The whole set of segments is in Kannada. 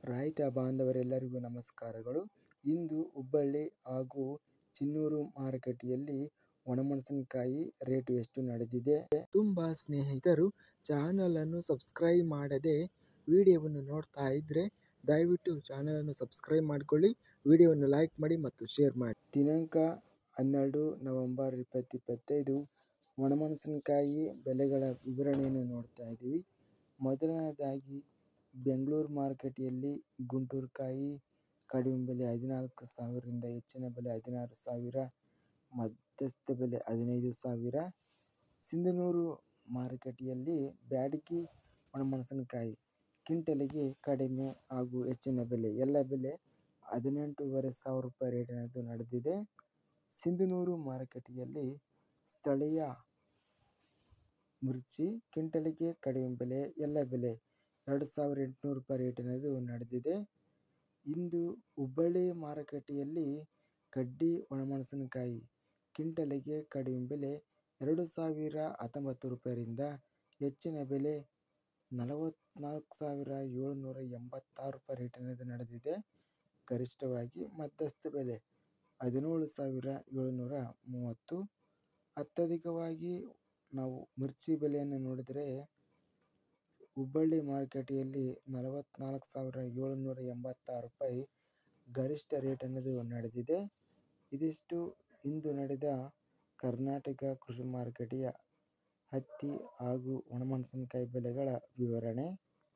ರೈತ ಬಾಂಧವರೆಲ್ಲರಿಗೂ ನಮಸ್ಕಾರಗಳು. ಇಂದು ಹುಬ್ಬಳ್ಳಿ ಹಾಗೂ ಚಿನ್ನೂರು ಮಾರುಕಟ್ಟೆಯಲ್ಲಿ ಒಣಮೆಣಸಿನಕಾಯಿ ರೇಟು ಎಷ್ಟು ನಡೆದಿದೆ? ತುಂಬ ಸ್ನೇಹಿತರು ಚಾನಲನ್ನು ಸಬ್ಸ್ಕ್ರೈಬ್ ಮಾಡದೆ ವಿಡಿಯೋವನ್ನು ನೋಡ್ತಾ ಇದ್ದರೆ ದಯವಿಟ್ಟು ಚಾನಲನ್ನು ಸಬ್ಸ್ಕ್ರೈಬ್ ಮಾಡಿಕೊಳ್ಳಿ, ವಿಡಿಯೋವನ್ನು ಲೈಕ್ ಮಾಡಿ ಮತ್ತು ಶೇರ್ ಮಾಡಿ. ದಿನಾಂಕ 12 ನವೆಂಬರ್ 2025 ಒಣಮೆಣಸಿನಕಾಯಿ ಬೆಲೆಗಳ ವಿವರಣೆಯನ್ನು ನೋಡ್ತಾ ಇದ್ದೀವಿ. ಮೊದಲನೇದಾಗಿ ಬೆಂಗಳೂರು ಮಾರುಕಟ್ಟೆಯಲ್ಲಿ ಗುಂಟೂರು ಕಾಯಿ ಕಡಿಮೆ ಬೆಲೆ 14,000ರಿಂದ ಹೆಚ್ಚಿನ ಬೆಲೆ 16,000, ಮಧ್ಯಸ್ಥ ಬೆಲೆ 15,000. ಸಿಂಧನೂರು ಮಾರುಕಟ್ಟೆಯಲ್ಲಿ ಬ್ಯಾಡಗಿ ಒಣಮೆಣಸಿನಕಾಯಿ ಕ್ವಿಂಟಲಿಗೆ ಕಡಿಮೆ ಹಾಗೂ ಹೆಚ್ಚಿನ ಬೆಲೆ ಎಲ್ಲ ಬೆಲೆ 18,500 ರೂಪಾಯಿ ರೇಟಿನದು ನಡೆದಿದೆ. ಸಿಂಧನೂರು ಮಾರುಕಟ್ಟೆಯಲ್ಲಿ ಸ್ಥಳೀಯ ಮಿರ್ಚಿ ಕ್ವಿಂಟಲಿಗೆ ಕಡಿಮೆ ಬೆಲೆ ಎಲ್ಲ ಬೆಲೆ 2,800 ರೂಪಾಯಿ ರೇಟಿನದು ನಡೆದಿದೆ. ಇಂದು ಹುಬ್ಬಳ್ಳಿ ಮಾರುಕಟ್ಟೆಯಲ್ಲಿ ಕಡ್ಡಿ ಒಣಮೆಣಸಿನಕಾಯಿ ಕ್ವಿಂಟಲಿಗೆ ಕಡಿಮೆ ಬೆಲೆ 2,019 ರೂಪಾಯಿರಿಂದ ಹೆಚ್ಚಿನ ಬೆಲೆ 44,786 ರೂಪಾಯಿ ರೇಟಿನದು ನಡೆದಿದೆ. ಗರಿಷ್ಠವಾಗಿ ಮಧ್ಯಸ್ಥ ಬೆಲೆ 17,730. ಅತ್ಯಧಿಕವಾಗಿ ನಾವು ಮಿರ್ಚಿ ಬೆಲೆಯನ್ನು ನೋಡಿದರೆ ಹುಬ್ಬಳ್ಳಿ ಮಾರುಕಟ್ಟೆಯಲ್ಲಿ 44,786 ರೂಪಾಯಿ ಗರಿಷ್ಠ ರೇಟ್ ಅನ್ನೋದು ನಡೆದಿದೆ. ಇದಿಷ್ಟು ಇಂದು ನಡೆದ ಕರ್ನಾಟಕ ಕೃಷಿ ಮಾರುಕಟ್ಟೆಯ ಹತ್ತಿ ಹಾಗೂ ಒಣಮೆಣಸಿನಕಾಯಿ ಬೆಲೆಗಳ ವಿವರಣೆ.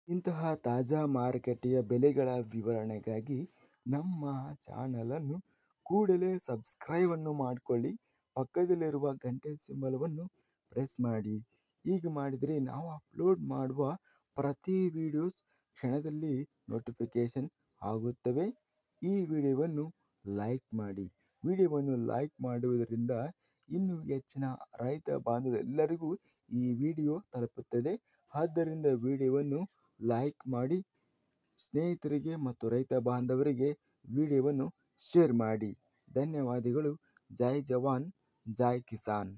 ಇಂತಹ ತಾಜಾ ಮಾರುಕಟ್ಟೆಯ ಬೆಲೆಗಳ ವಿವರಣೆಗಾಗಿ ನಮ್ಮ ಚಾನಲನ್ನು ಕೂಡಲೇ ಸಬ್ಸ್ಕ್ರೈಬನ್ನು ಮಾಡಿಕೊಳ್ಳಿ, ಪಕ್ಕದಲ್ಲಿರುವ ಗಂಟೆ ಸಿಂಬಲವನ್ನು ಪ್ರೆಸ್ ಮಾಡಿ. ಹೀಗೆ ಮಾಡಿದರೆ ನಾವು ಅಪ್ಲೋಡ್ ಮಾಡುವ ಪ್ರತಿ ವಿಡಿಯೋಸ್ ಕ್ಷಣದಲ್ಲಿ ನೋಟಿಫಿಕೇಶನ್ ಆಗುತ್ತವೆ. ಈ ವಿಡಿಯೋವನ್ನು ಲೈಕ್ ಮಾಡಿ. ವಿಡಿಯೋವನ್ನು ಲೈಕ್ ಮಾಡುವುದರಿಂದ ಇನ್ನೂ ಹೆಚ್ಚಿನ ರೈತ ಬಾಂಧವರೆಲ್ಲರಿಗೂ ಈ ವಿಡಿಯೋ ತಲುಪುತ್ತದೆ. ಆದ್ದರಿಂದ ವಿಡಿಯೋವನ್ನು ಲೈಕ್ ಮಾಡಿ, ಸ್ನೇಹಿತರಿಗೆ ಮತ್ತು ರೈತ ಬಾಂಧವರಿಗೆ ವಿಡಿಯೋವನ್ನು ಶೇರ್ ಮಾಡಿ. ಧನ್ಯವಾದಗಳು. ಜೈ ಜವಾನ್, ಜೈ ಕಿಸಾನ್.